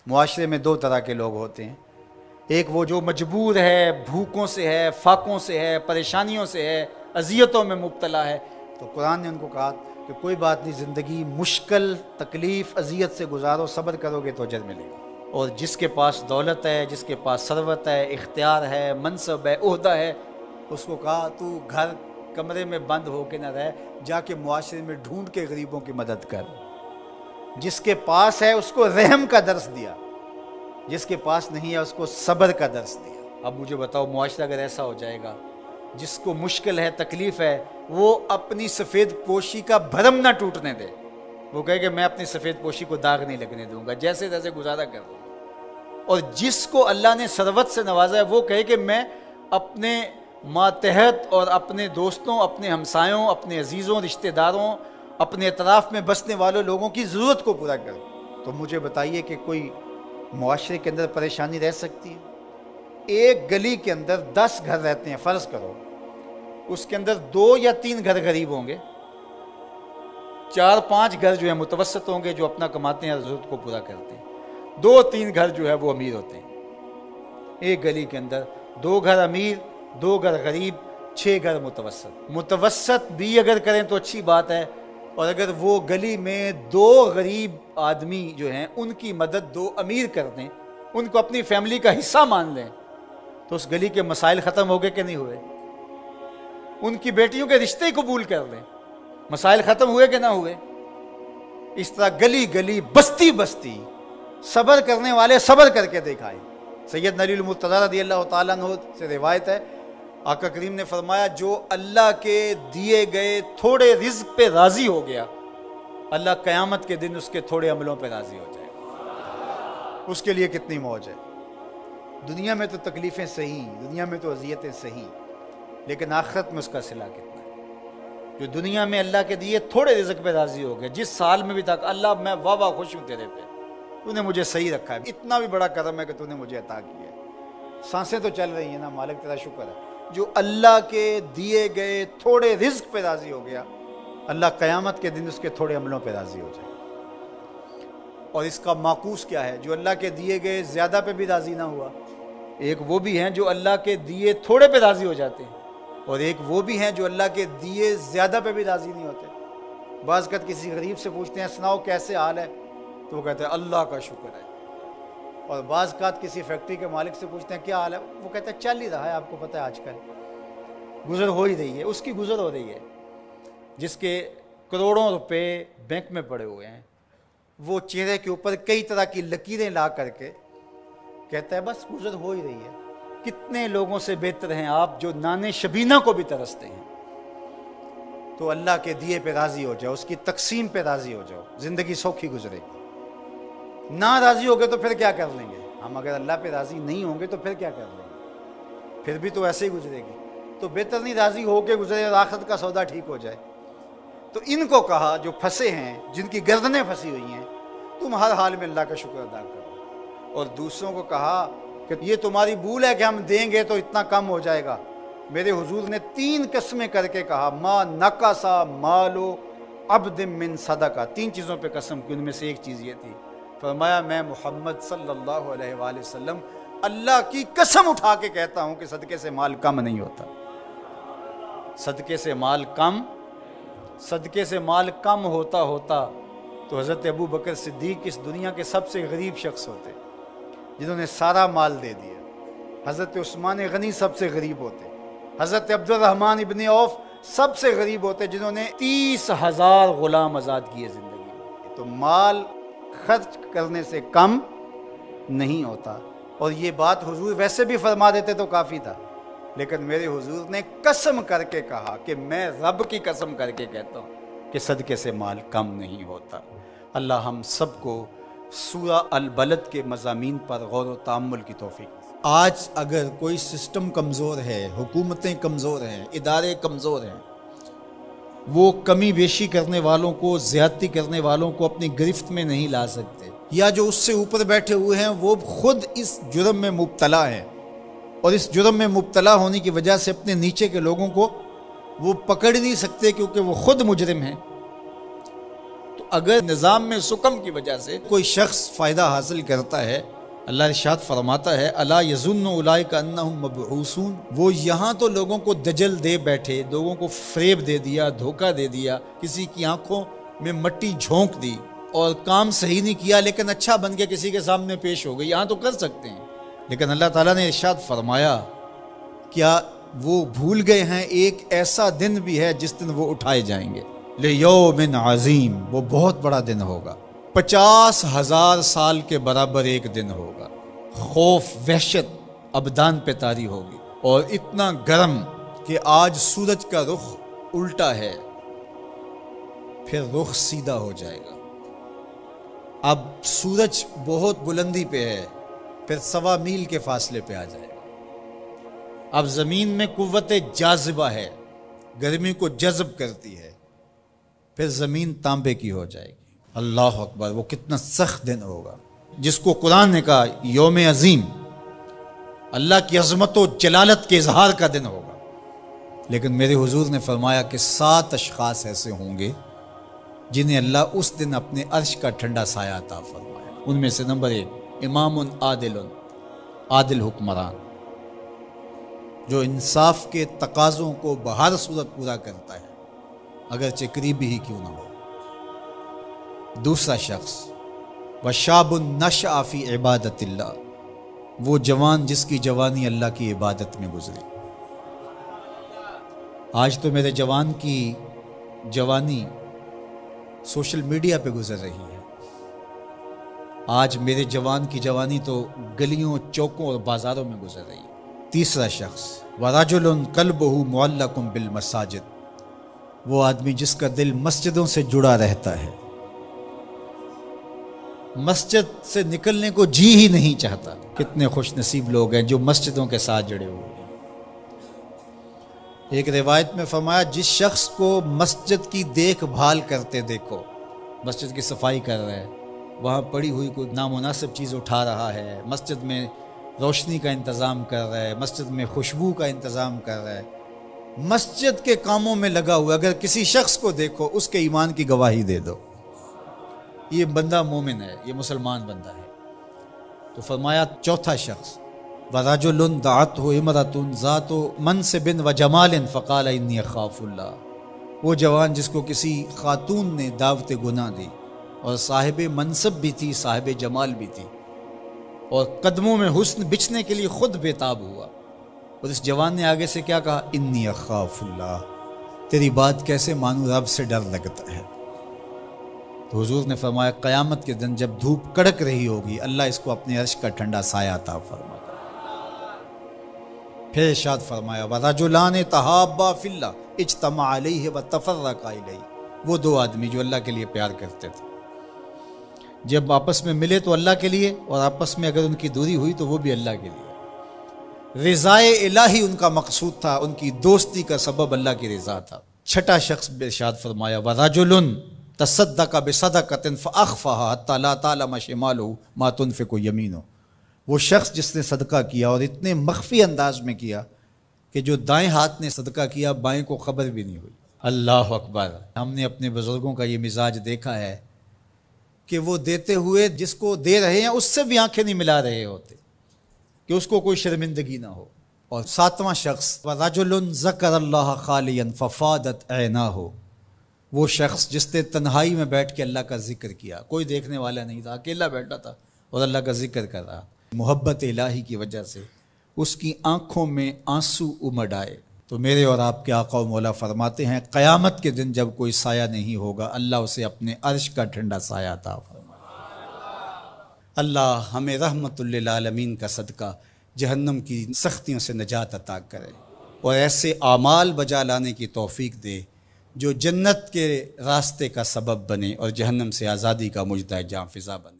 معاشرے میں دو طرح کے لوگ ہوتے ہیں، ایک وہ جو مجبور ہے، بھوکوں سے ہے، فاقوں سے ہے، پریشانیوں سے ہے، اذیتوں میں مبتلا ہے، تو قرآن نے ان کو کہا کہ کوئی بات نہیں، زندگی مشکل، تکلیف، اذیت سے گزارو، صبر کرو گے تو اجر ملے گا۔ اور جس کے پاس دولت ہے، جس کے پاس ثروت ہے، اختیار ہے، منصب ہے، عہدہ ہے، اس کو کہا تو گھر کمرے میں بند ہو کے نہ رہ، جا کے معاشرے میں ڈھونڈ کے غریبوں کی مدد کر۔ جس کے پاس ہے اس کو رحم کا درس دیا، جس کے پاس نہیں ہے اس کو صبر کا درس دیا۔ اب مجھے بتاؤ، معاشرہ اگر ایسا ہو جائے گا، جس کو مشکل ہے، تکلیف ہے، وہ اپنی سفید پوشی کا بھرم نہ ٹوٹنے دے، وہ کہے کہ میں اپنی سفید پوشی کو داغ نہیں لگنے دوں گا، جیسے جیسے گزارا کر دوں۔ اور جس کو اللہ نے ثروت سے نوازا ہے، وہ کہے کہ میں اپنے ماتحت اور اپنے دوستوں، اپنے ہمسایوں، اپنے عزیزوں، رشتہ داروں، اپنے اطراف میں بسنے والوں لوگوں کی ضرورت کو پورا کروں۔ تو مجھے بتائیے کہ کوئی معاشرے کے اندر پریشانی رہ سکتی ہے؟ ایک گلی کے اندر 10 گھر رہتے ہیں، فرض کرو اس کے اندر 2 یا 3 گھر غریب ہوں گے، 4-5 گھر جو ہیں متوسط ہوں گے، جو اپنا کماتے ہیں، ضرورت کو پورا کرتے ہیں، 2-3 گھر جو ہے وہ امیر ہوتے ہیں۔ ایک گلی کے اندر 2 گھر امیر، 2 گھر غریب، 6 گھر متوسط۔ متوسط بھی اگر کریں تو اچھی بات ہے، اور اگر وہ گلی میں 2 غریب آدمی جو ہیں ان کی مدد 2 امیر کر دیں، ان کو اپنی فیملی کا حصہ مان لیں، تو اس گلی کے مسائل ختم ہو گئے کہ نہیں ہوئے؟ ان کی بیٹیوں کے رشتے ہی قبول کر لیں، مسائل ختم ہوئے کہ نہ ہوئے؟ اس طرح گلی گلی، بستی بستی، صبر کرنے والے صبر کر کے دکھائیں۔ سیدنا علی المرتضیٰ رضی اللہ تعالیٰ عنہ سے روایت ہے، آقا کریم نے فرمایا جو اللہ کے دیے گئے تھوڑے رزق پہ راضی ہو گیا، اللہ قیامت کے دن اس کے تھوڑے عملوں پہ راضی ہو جائے گا۔ اس کے لیے کتنی موج ہے۔ دنیا میں تو تکلیفیں صحیح، دنیا میں تو اذیتیں صحیح، لیکن آخرت میں اس کا صلہ کتنا ہے؟ جو دنیا میں اللہ کے دیے تھوڑے رزق پہ راضی ہو گئے، جس سال میں بھی تک اللہ میں واہ واہ خوش ہوں تیرے پہ، تو نے مجھے صحیح رکھا ہے، اتنا بھی بڑا کرم ہے کہ تو نے مجھے عطا کیا ہے، سانسیں تو چل رہی ہیں نا، مالک تیرا شکر ہے۔ جو اللہ کے دیے گئے تھوڑے رزق پہ راضی ہو گیا، اللہ قیامت کے دن اس کے تھوڑے عملوں پہ راضی ہو جائے۔ اور اس کا معکوس کیا ہے؟ جو اللہ کے دیے گئے زیادہ پہ بھی راضی نہ ہوا، ایک وہ بھی ہیں جو اللہ کے دیے تھوڑے پہ راضی ہو جاتے ہیں، اور ایک وہ بھی ہیں جو اللہ کے دیے زیادہ پہ بھی راضی نہیں ہوتے۔ بعض اوقات کسی غریب سے پوچھتے ہیں سناؤ کیسے حال ہے، تو وہ کہتے ہیں اللہ کا شکر ہے۔ اور بعض اوقات کسی فیکٹری کے مالک سے پوچھتے ہیں کیا حال ہے، وہ کہتا ہے چل ہی رہا ہے، آپ کو پتہ ہے آج کل گزر ہو ہی رہی ہے، اس کی گزر ہو رہی ہے۔ جس کے کروڑوں روپے بینک میں پڑے ہوئے ہیں، وہ چہرے کے اوپر کئی طرح کی لکیریں لا کر کے کہتا ہے بس گزر ہو ہی رہی ہے۔ کتنے لوگوں سے بہتر ہیں آپ جو نانے شبینہ کو بھی ترستے ہیں۔ تو اللہ کے دیے پہ راضی ہو جاؤ، اس کی تقسیم پہ راضی ہو جاؤ، زندگی سوکھی گزرے گی۔ نہ راضی ہو گئے تو پھر کیا کر لیں گے؟ ہم اگر اللہ پہ راضی نہیں ہوں گے تو پھر کیا کر لیں گے؟ پھر بھی تو ایسے ہی گزرے گی۔ تو بہتر نہیں راضی ہو کے گزرے اور آخرت کا سودا ٹھیک ہو جائے۔ تو ان کو کہا جو پھنسے ہیں، جن کی گردنیں پھنسی ہوئی ہیں، تم ہر حال میں اللہ کا شکر ادا کرو۔ اور دوسروں کو کہا کہ یہ تمہاری بھول ہے کہ ہم دیں گے تو اتنا کم ہو جائے گا۔ میرے حضور نے 3 قسمیں کر کے کہا ما نقصا مالو عبد من صدقہ، 3 چیزوں پہ قسم کی، ان میں سے ایک چیز یہ تھی، فرمایا میں محمد صلی اللہ علیہ وآلہ وسلم اللہ کی قسم اٹھا کے کہتا ہوں کہ صدقے سے مال کم نہیں ہوتا۔ صدقے سے مال کم، صدقے سے مال کم ہوتا تو حضرت ابو بکر صدیق اس دنیا کے سب سے غریب شخص ہوتے، جنہوں نے سارا مال دے دیا۔ حضرت عثمان غنی سب سے غریب ہوتے، حضرت عبد الرحمن ابن عوف سب سے غریب ہوتے، جنہوں نے 30,000 غلام آزاد کیے زندگی میں۔ تو مال خرچ کرنے سے کم نہیں ہوتا۔ اور یہ بات حضور ویسے بھی فرما دیتے تو کافی تھا، لیکن میرے حضور نے قسم کر کے کہا کہ میں رب کی قسم کر کے کہتا ہوں کہ صدقے سے مال کم نہیں ہوتا۔ اللہ ہم سب کو سورہ البلد کے مضامین پر غور و تأمل کی توفیق۔ آج اگر کوئی سسٹم کمزور ہے، حکومتیں کمزور ہیں، ادارے کمزور ہیں، وہ کمی بیشی کرنے والوں کو، زیادتی کرنے والوں کو اپنی گرفت میں نہیں لا سکتے، یا جو اس سے اوپر بیٹھے ہوئے ہیں وہ خود اس جرم میں مبتلا ہیں، اور اس جرم میں مبتلا ہونے کی وجہ سے اپنے نیچے کے لوگوں کو وہ پکڑ نہیں سکتے کیونکہ وہ خود مجرم ہیں۔ تو اگر نظام میں سکم کی وجہ سے کوئی شخص فائدہ حاصل کرتا ہے، اللہ ارشاد فرماتا ہے الا یظن اولئک انہم مبعوثون، وہ یہاں تو لوگوں کو دجل دے بیٹھے، لوگوں کو فریب دے دیا، دھوکہ دے دیا، کسی کی آنکھوں میں مٹی جھونک دی اور کام صحیح نہیں کیا لیکن اچھا بن کے کسی کے سامنے پیش ہو گئی، یہاں تو کر سکتے ہیں، لیکن اللہ تعالیٰ نے ارشاد فرمایا کیا وہ بھول گئے ہیں ایک ایسا دن بھی ہے جس دن وہ اٹھائے جائیں گے، لیوم عظیم، وہ بہت بڑا دن ہوگا، 50,000 سال کے برابر ایک دن ہوگا، خوف وحشت ابدان پہ طاری ہوگی، اور اتنا گرم کہ آج سورج کا رخ الٹا ہے، پھر رخ سیدھا ہو جائے گا، اب سورج بہت بلندی پہ ہے، پھر 1.25 میل کے فاصلے پہ آ جائے گا، اب زمین میں قوت جاذبہ ہے، گرمی کو جذب کرتی ہے، پھر زمین تانبے کی ہو جائے گی، اللہ اکبر، وہ کتنا سخت دن ہوگا جس کو قرآن نے کہا یوم عظیم، اللہ کی عظمت و جلالت کے اظہار کا دن ہوگا، لیکن میرے حضور نے فرمایا کہ 7 اشخاص ایسے ہوں گے جنہیں اللہ اس دن اپنے عرش کا ٹھنڈا سایہ عطا فرمایا، ان میں سے نمبر 1 امام عادل حکمران، جو انصاف کے تقاضوں کو بہر صورت پورا کرتا ہے اگرچہ قریبی ہی کیوں نہ ہو۔ دوسرا شخص وشاب نشأ فی عبادت اللہ، وہ جوان جس کی جوانی اللہ کی عبادت میں گزری۔ آج تو میرے جوان کی جوانی سوشل میڈیا پہ گزر رہی ہے، آج میرے جوان کی جوانی تو گلیوں چوکوں اور بازاروں میں گزر رہی ہے۔ تیسرا شخص وَرَجُلٌ قَلْبُهُ مُعَلَّقٌ بِالْمَسَاجِدِ، وہ آدمی جس کا دل مسجدوں سے جڑا رہتا ہے، مسجد سے نکلنے کو جی ہی نہیں چاہتا۔ کتنے خوش نصیب لوگ ہیں جو مسجدوں کے ساتھ جڑے ہوئے ہیں۔ ایک روایت میں فرمایا جس شخص کو مسجد کی دیکھ بھال کرتے دیکھو، مسجد کی صفائی کر رہا ہے، وہاں پڑی ہوئی کوئی نامناسب چیز اٹھا رہا ہے، مسجد میں روشنی کا انتظام کر رہا ہے، مسجد میں خوشبو کا انتظام کر رہا ہے، مسجد کے کاموں میں لگا ہوا، اگر کسی شخص کو دیکھو اس کے ایمان کی گواہی دے دو، یہ بندہ مومن ہے، یہ مسلمان بندہ ہے۔ تو فرمایا چوتھا شخص وَرَجُلٌ دَعَتْهُ امْرَأَةٌ ذَاتُ مَنْصِبٍ وَجَمَالٍ فَقَالَ إِنِّي أَخَافُ اللَّهَ، وہ جوان جس کو کسی خاتون نے دعوت گناہ دی اور صاحب منصب بھی تھی، صاحب جمال بھی تھی، اور قدموں میں حسن بچھنے کے لیے خود بےتاب ہوا، اور اس جوان نے آگے سے کیا کہا انی اخاف اللہ، تیری بات کیسے مانوں، رب سے ڈر لگتا ہے۔ تو حضور نے فرمایا قیامت کے دن جب دھوپ کڑک رہی ہوگی اللہ اس کو اپنے عرش کا ٹھنڈا سایہ عطا فرمائے۔ پھر ارشاد فرمایا وَرَجُلَانِ تَحَابَّا فِي اللَّهِ اجْتَمَعَا عَلَيْهِ وَتَفَرَّقَا إِلَيْهِ، وہ دو آدمی جو اللہ کے لیے پیار کرتے تھے، جب آپس میں ملے تو اللہ کے لیے، اور آپس میں اگر ان کی دوری ہوئی تو وہ بھی اللہ کے لیے، رضائے الہی ان کا مقصود تھا، ان کی دوستی کا سبب اللہ کی رضا تھا۔ چھٹا شخص ارشاد فرمایا وَرَجُلٌ تَصَدَّقَ بِصَدَقَةٍ فَأَخْفَاهَا حَتَّى لَا تَعْلَمَ شِمَالُهُ مَا تُنْفِقُ يَمِينُهُ، وہ شخص جس نے صدقہ کیا اور اتنے مخفی انداز میں کیا کہ جو دائیں ہاتھ نے صدقہ کیا بائیں کو خبر بھی نہیں ہوئی۔ اللہ اکبر، ہم نے اپنے بزرگوں کا یہ مزاج دیکھا ہے کہ وہ دیتے ہوئے جس کو دے رہے ہیں اس سے بھی آنکھیں نہیں ملا رہے ہوتے کہ اس کو کوئی شرمندگی نہ ہو۔ اور ساتواں شخص وَرَجُلٌ ذَكَرَ اللَّهَ خَالِيًا فَفَاضَتْ عَيْنَاهُ، وہ شخص جس نے تنہائی میں بیٹھ کے اللہ کا ذکر کیا، کوئی دیکھنے والا نہیں تھا، اکیلا بیٹھا تھا اور اللہ کا ذکر کر رہا، محبت الہی کی وجہ سے اس کی آنکھوں میں آنسو امڈ آئے۔ تو میرے اور آپ کے آقا و مولا فرماتے ہیں قیامت کے دن جب کوئی سایہ نہیں ہوگا اللہ اسے اپنے عرش کا ٹھنڈا سایہ عطا فرمائے۔ اللہ ہمیں رحمت للعالمین کا صدقہ جہنم کی سختیوں سے نجات عطا کرے اور ایسے اعمال بجا لانے کی توفیق دے جو جنت کے راستے کا سبب بنے اور جہنم سے آزادی کا مجدہ جاں فضا بنے۔